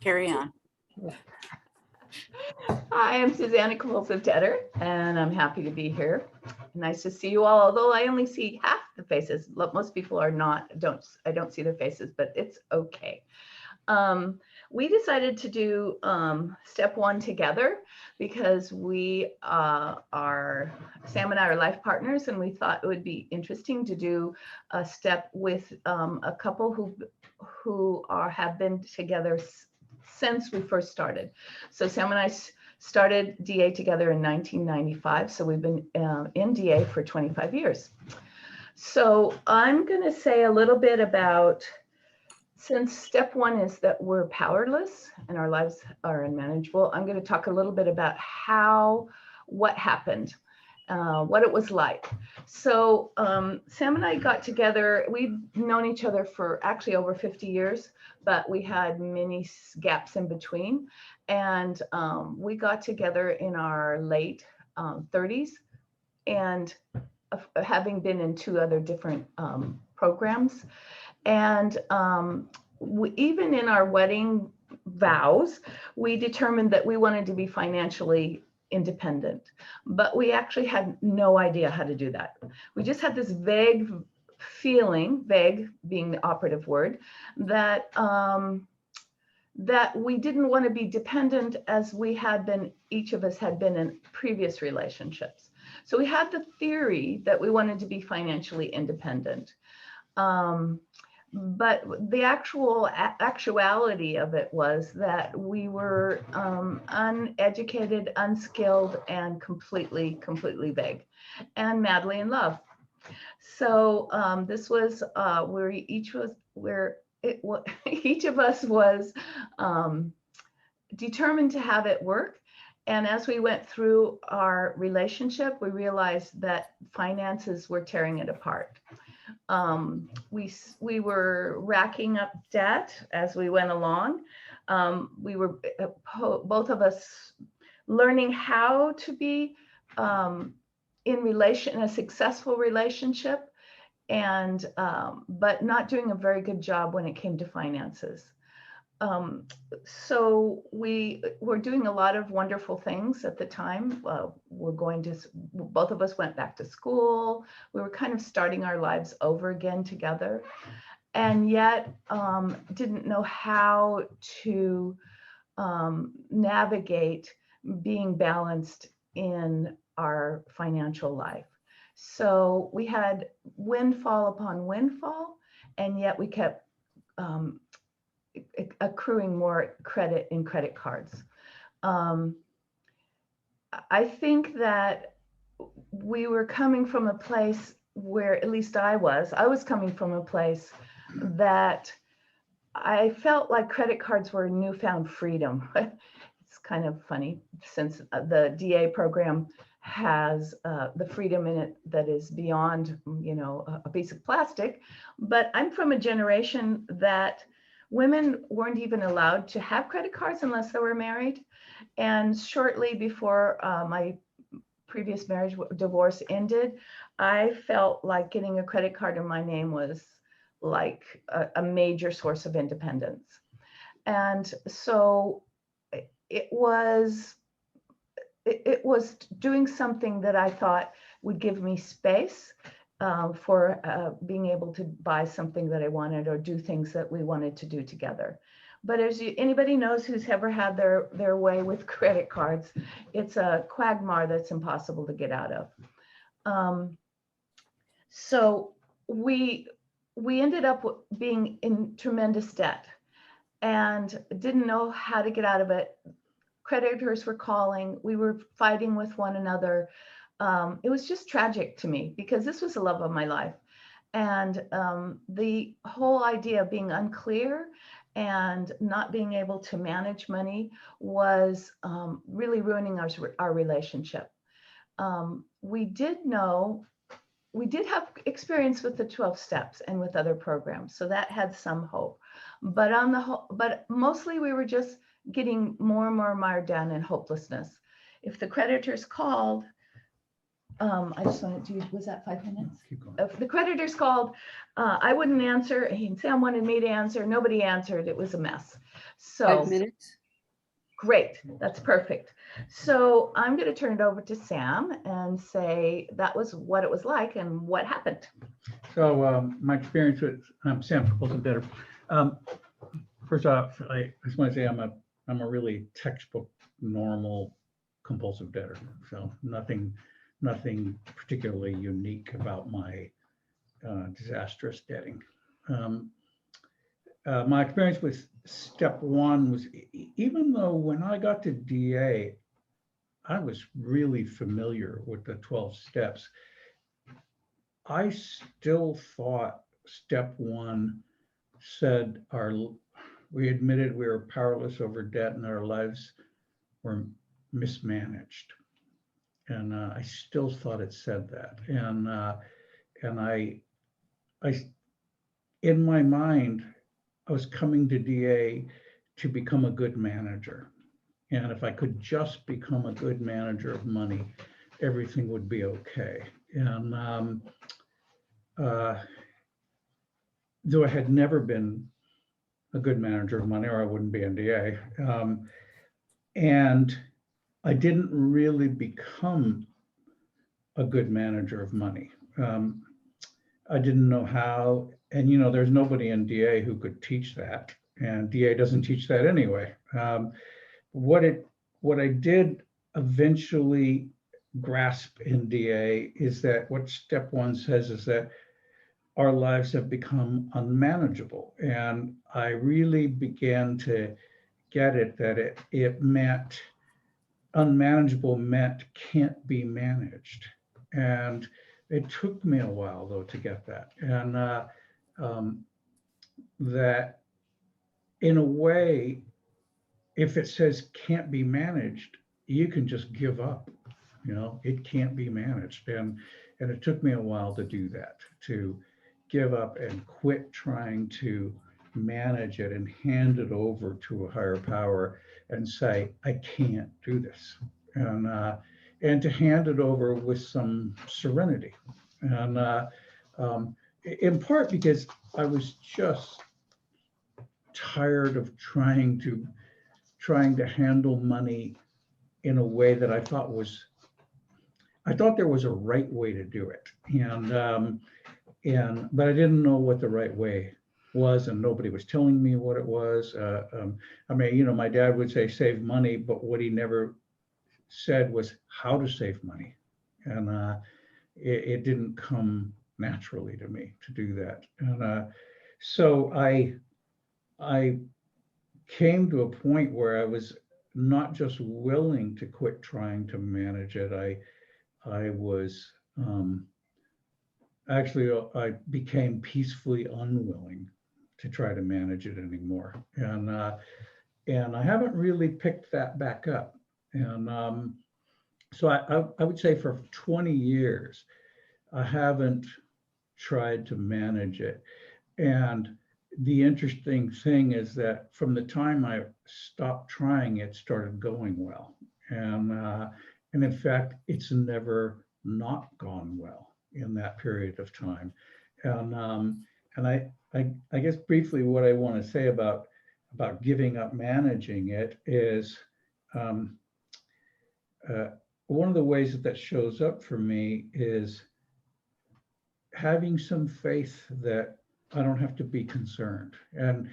Carry on. Hi, I'm Suzanne, a compulsive debtor, and I'm happy to be here. Nice to see you all, although I only see half the faces. Most people are not, I don't see their faces, but it's okay. We decided to do step one together because we Sam and I are life partners, and we thought it would be interesting to do a step with a couple who have been together since we first started. So Sam and I started DA together in 1995. So we've been in DA for 25 years. So I'm going to say a little bit about, since step one is that we're powerless and our lives are unmanageable, I'm going to talk a little bit about what happened, what it was like. So Sam and I got together. We've known each other for actually over 50 years, but we had many gaps in between. And we got together in our late 30s, and having been in two other different programs. And even in our wedding vows, we determined that we wanted to be financially independent, but we actually had no idea how to do that. We just had this vague feeling, vague being the operative word, that that we didn't want to be dependent, as we had been, each of us had been in previous relationships. So we had the theory that we wanted to be financially independent. But the actuality of it was that we were uneducated, unskilled, and completely vague, and madly in love. So this was where each of us was determined to have it work. And as we went through our relationship, we realized that finances were tearing it apart. We were racking up debt as we went along. We were both of us learning how to be in a successful relationship, and but not doing a very good job when it came to finances. So we were doing a lot of wonderful things at the time. Both of us went back to school. We were kind of starting our lives over again together, and yet didn't know how to navigate being balanced in our financial life. So we had windfall upon windfall, and yet we kept accruing more credit in credit cards. I think that we were coming from a place where, at least I was coming from a place that I felt like credit cards were newfound freedom. It's kind of funny, since the DA program has the freedom in it that is beyond, a piece of plastic. But I'm from a generation that women weren't even allowed to have credit cards unless they were married. And shortly before my previous divorce ended, I felt like getting a credit card in my name was like a major source of independence. And so it was doing something that I thought would give me space for being able to buy something that I wanted, or do things that we wanted to do together. But as anybody knows who's ever had their way with credit cards, it's a quagmire that's impossible to get out of. So we ended up being in tremendous debt and didn't know how to get out of it. Creditors were calling, we were fighting with one another. It was just tragic to me, because this was the love of my life. And the whole idea of being unclear and not being able to manage money was really ruining our relationship. We did have experience with the 12 steps and with other programs, so that had some hope. But but mostly we were just getting more and more mired down in hopelessness. If the creditors called, I just wanted to, was that 5 minutes? Keep going. The creditors called, I wouldn't answer, Sam wanted me to answer, nobody answered, it was a mess. So 5 minutes? great, that's perfect. So I'm going to turn it over to Sam and say that was what it was like and what happened. So my experience with Sam, compulsive debtor. First off, I just want to say I'm a really textbook normal compulsive debtor. So nothing particularly unique about my disastrous debting. My experience with step one was, even though when I got to DA, I was really familiar with the 12 steps, I still thought step one said we admitted we were powerless over debt and our lives were mismanaged. And I still thought it said that. And I, in my mind, I was coming to DA to become a good manager. And if I could just become a good manager of money, everything would be okay. And though I had never been a good manager of money, or I wouldn't be in DA, and I didn't really become a good manager of money. I didn't know how, and there's nobody in DA who could teach that, and DA doesn't teach that anyway. What I did eventually grasp in DA is that what step one says is that our lives have become unmanageable, and I really began to get it that it meant unmanageable meant can't be managed. And it took me a while though to get that. And that in a way, if it says can't be managed, you can just give up. It can't be managed. And it took me a while to do that, to give up and quit trying to manage it and hand it over to a higher power and say, I can't do this. And to hand it over with some serenity. And in part because I was just tired of trying to handle money in a way that I thought there was a right way to do it. But I didn't know what the right way was, and nobody was telling me what it was. My dad would say save money, but what he never said was how to save money. And it didn't come naturally to me to do that. And so I came to a point where I was not just willing to quit trying to manage it. I was actually, I became peacefully unwilling to try to manage it anymore. And I haven't really picked that back up. And so I would say for 20 years, I haven't tried to manage it. And the interesting thing is that from the time I stopped trying, it started going well. And in fact, it's never not gone well in that period of time. And I guess briefly what I want to say about giving up managing it is one of the ways that shows up for me is having some faith that I don't have to be concerned, and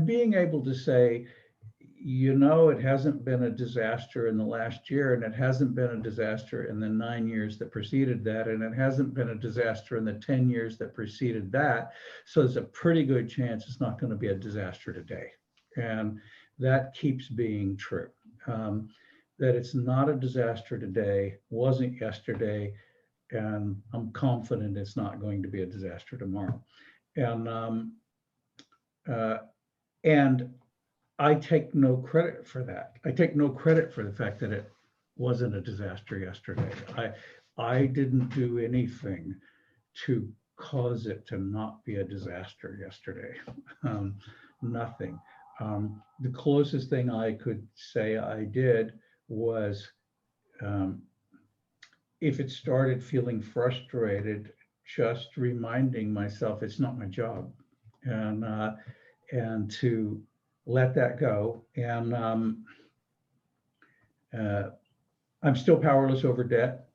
being able to say, it hasn't been a disaster in the last year, and it hasn't been a disaster in the 9 years that preceded that, and it hasn't been a disaster in the 10 years that preceded that. So there's a pretty good chance it's not going to be a disaster today. And that keeps being true, that it's not a disaster today, wasn't yesterday, and I'm confident it's not going to be a disaster tomorrow. And I take no credit for that. I take no credit for the fact that it wasn't a disaster yesterday. I didn't do anything to cause it to not be a disaster yesterday. Nothing. The closest thing I could say I did was if it started feeling frustrated, just reminding myself it's not my job, and to let that go. And I'm still powerless over debt.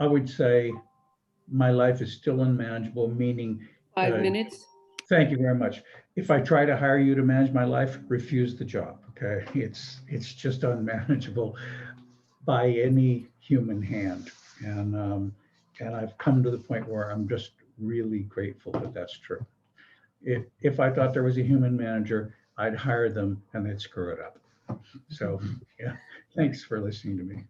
I would say my life is still unmanageable, meaning, 5 minutes. thank you very much. If I try to hire you to manage my life, refuse the job, okay? It's just unmanageable by any human hand. And I've come to the point where I'm just really grateful that that's true. If I thought there was a human manager, I'd hire them and they'd screw it up. So, yeah, thanks for listening to me.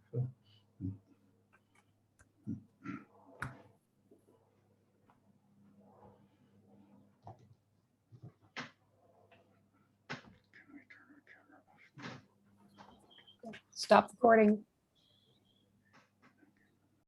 Stop recording.